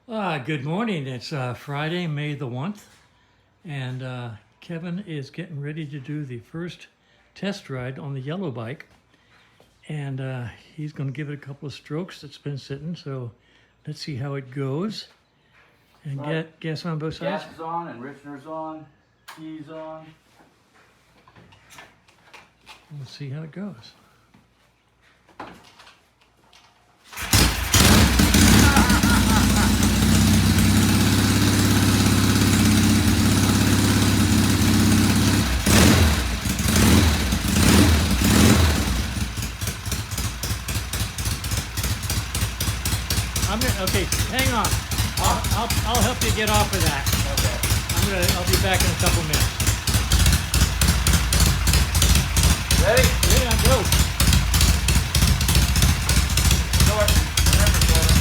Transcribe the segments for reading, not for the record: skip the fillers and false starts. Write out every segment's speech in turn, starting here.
Good morning. It's Friday, May the 1st, and Kevin is getting ready to do the first test ride on the yellow bike, and he's going to give it a couple of strokes. It's been sitting, so let's see how it goes. And get gas on both sides? Gas is on, enrichener's on, key's on. Let's see how it goes. Okay, hang on. I'll help you get off of that. Okay. I'll be back in a couple minutes. Ready? Yeah, go. Norton. Remember, Norton.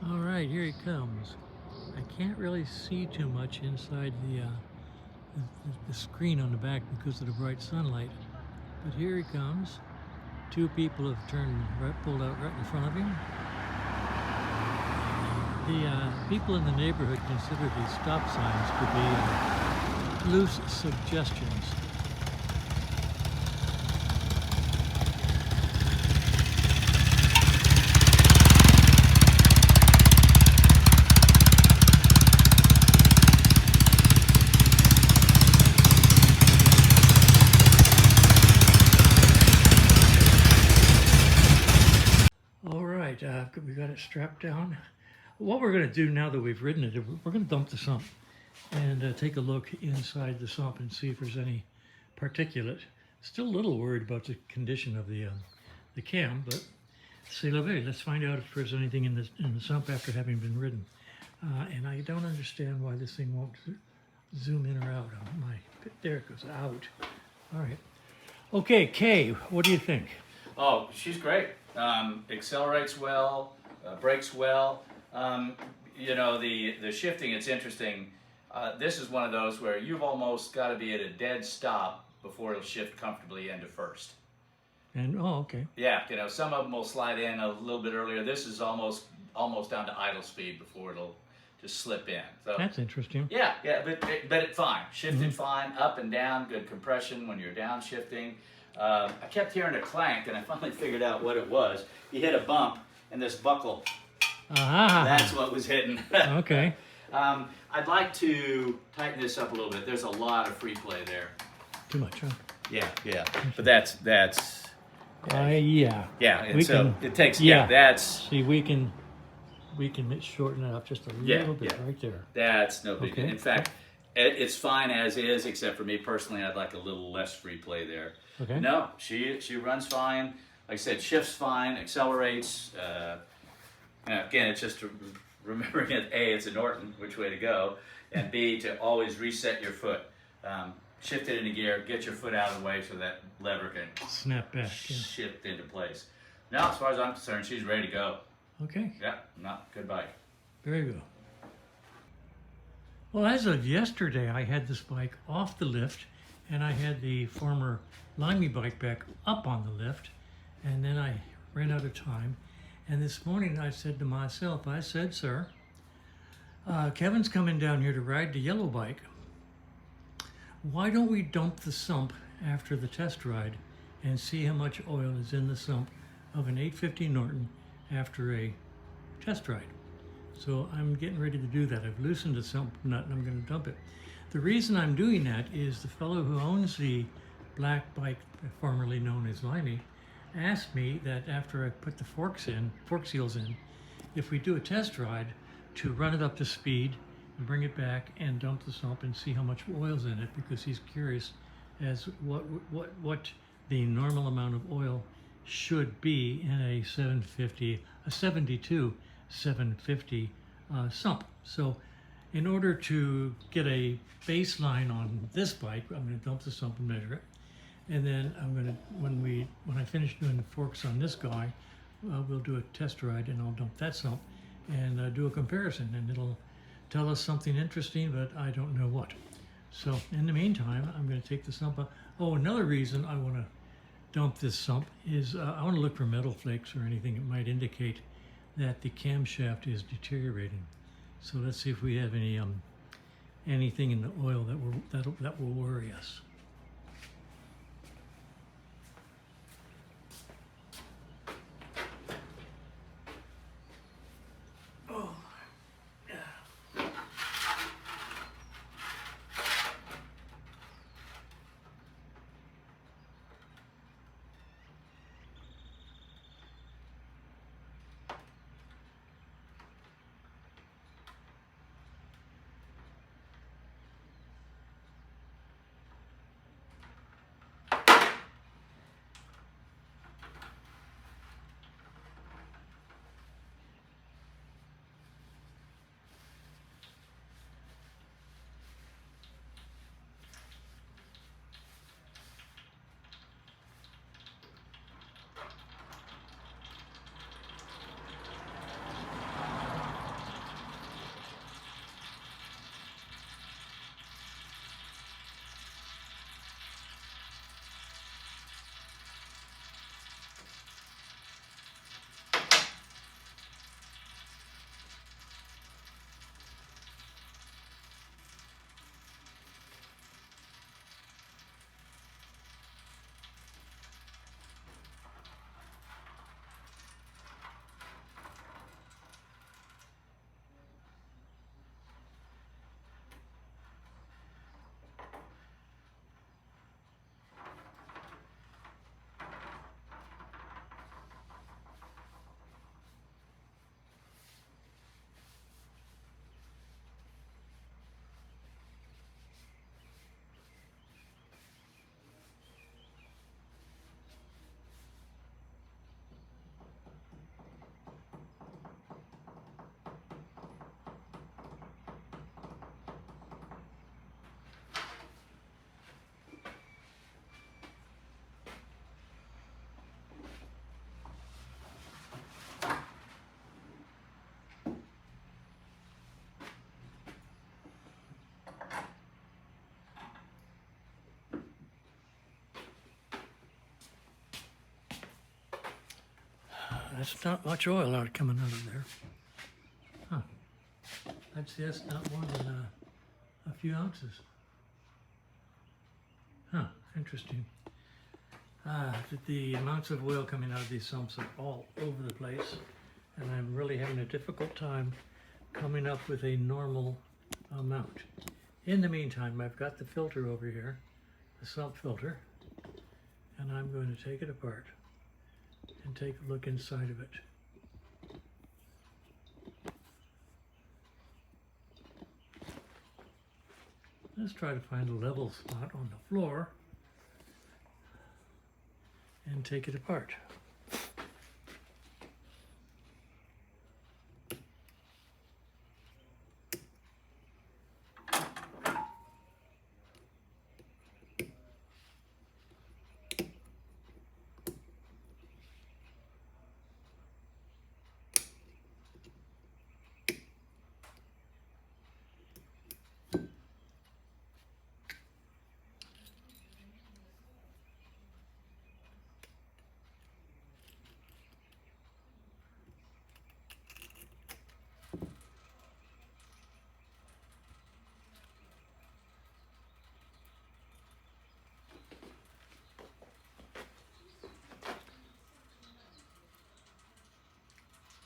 All right, here he comes. I can't really see too much inside the screen on the back because of the bright sunlight. But here he comes. Two people have pulled out right in front of him. The people in the neighborhood consider these stop signs to be loose suggestions. We got it strapped down. What we're going to do now that we've ridden it, we're going to dump the sump and take a look inside the sump and see if there's any particulate. Still a little worried about the condition of the cam, but c'est la vie. Let's find out if there's anything in the sump after having been ridden. And I don't understand why this thing won't zoom in or out. There it goes, out. All right. Okay, Kay, what do you think? Oh, she's great. Accelerates well, brakes well. You know, the shifting, it's interesting. This is one of those where you've almost got to be at a dead stop before it'll shift comfortably into first. And okay. Yeah, you know, some of them will slide in a little bit earlier. This is almost down to idle speed before it'll just slip in. So that's interesting. Yeah, but it's fine. Shifted fine, up and down, good compression when you're downshifting. I kept hearing a clank, and I finally figured out what it was. You hit a bump, and this buckle, that's what was hitting. Okay. I'd like to tighten this up a little bit. There's a lot of free play there. Too much, huh? Yeah. But that's. Yeah. Yeah, and we so can, it takes. Yeah, that's. See, we can shorten it up just a little bit right there. That's no big deal. Okay. In fact, it's fine as is, except for me personally, I'd like a little less free play there. Okay. No, she runs fine. Like I said, shifts fine, accelerates. Again, it's just remembering it. A, it's a Norton, which way to go, and B, to always reset your foot. Shift it into gear, get your foot out of the way so that lever can snap back. shift into place. Now, as far as I'm concerned, she's ready to go. Okay. Yeah, good bike. Very good. Well, as of yesterday, I had this bike off the lift, and I had the former Limey bike back up on the lift, and then I ran out of time. And this morning I said to myself, sir, Kevin's coming down here to ride the yellow bike. Why don't we dump the sump after the test ride and see how much oil is in the sump of an 850 Norton after a test ride? So I'm getting ready to do that. I've loosened the sump nut and I'm going to dump it. The reason I'm doing that is the fellow who owns the black bike, formerly known as Limey, asked me that after I put the fork seals in, if we do a test ride, to run it up to speed and bring it back and dump the sump and see how much oil's in it, because he's curious as what the normal amount of oil should be in a 72 750 sump. So in order to get a baseline on this bike, I'm going to dump the sump and measure it. And then I'm going to, when I finish doing the forks on this guy, we'll do a test ride and I'll dump that sump and do a comparison, and it'll tell us something interesting, but I don't know what. So in the meantime, I'm going to take the sump out. Oh, another reason I want to dump this sump is I want to look for metal flakes or anything that might indicate that the camshaft is deteriorating. So let's see if we have any anything in the oil that will worry us. That's not much oil coming out of there. Huh. That's not more than a few ounces. Huh, interesting. The amounts of oil coming out of these sumps are all over the place, and I'm really having a difficult time coming up with a normal amount. In the meantime, I've got the filter over here, the sump filter, and I'm going to take it apart and take a look inside of it. Let's try to find a level spot on the floor and take it apart.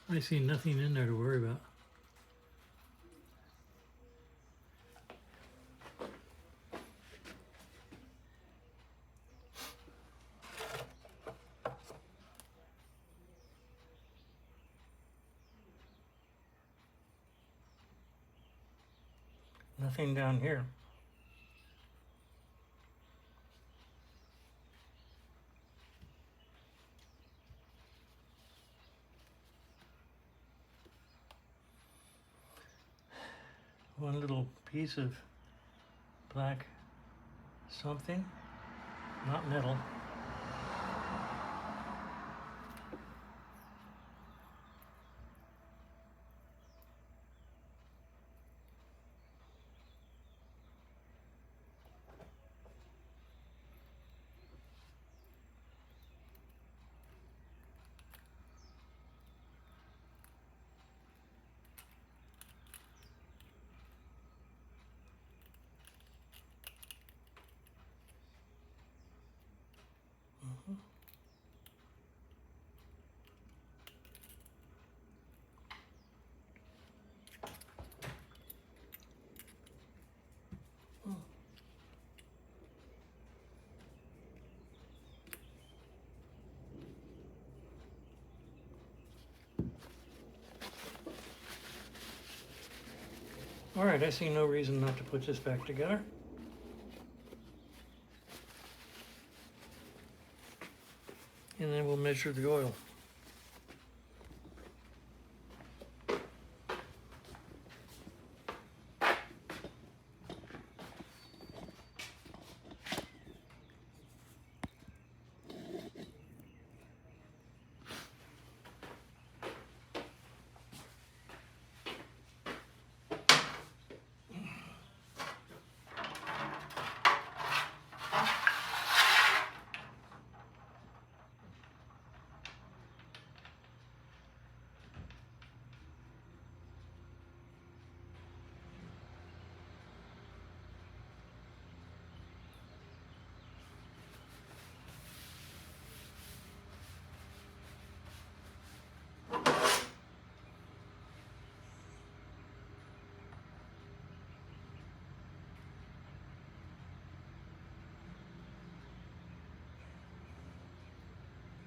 I see nothing in there to worry about. Nothing down here. One little piece of black something, not metal. All right, I see no reason not to put this back together. And then we'll measure the oil.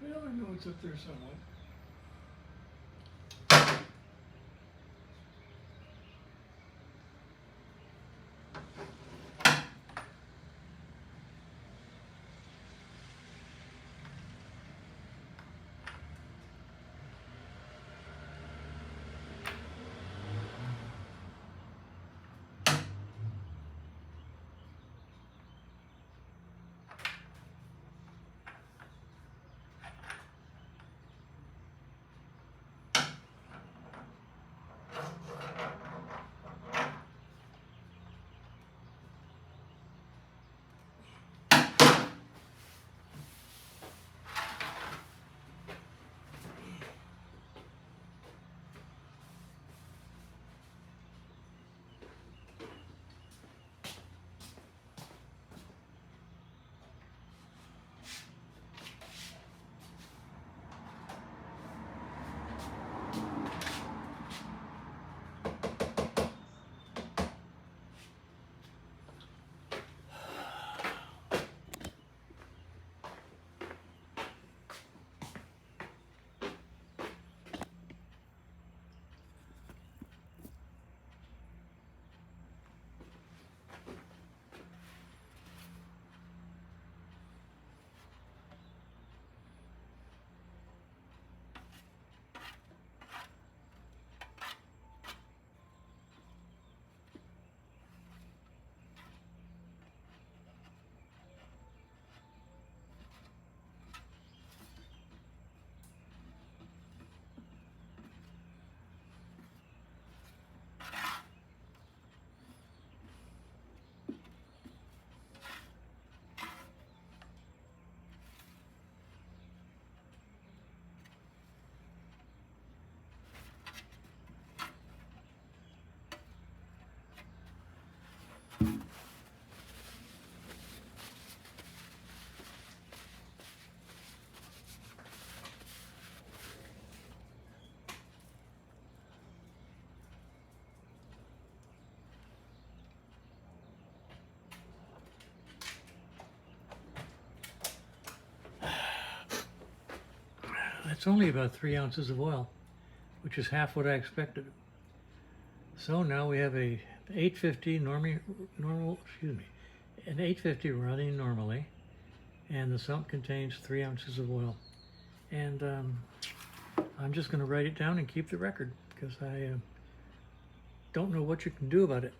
Well, I know it's up there somewhere. That's only about 3 ounces of oil, which is half what I expected. So now we have a 850 excuse me, an 850 running normally, and the sump contains 3 ounces of oil. And I'm just going to write it down and keep the record because I don't know what you can do about it.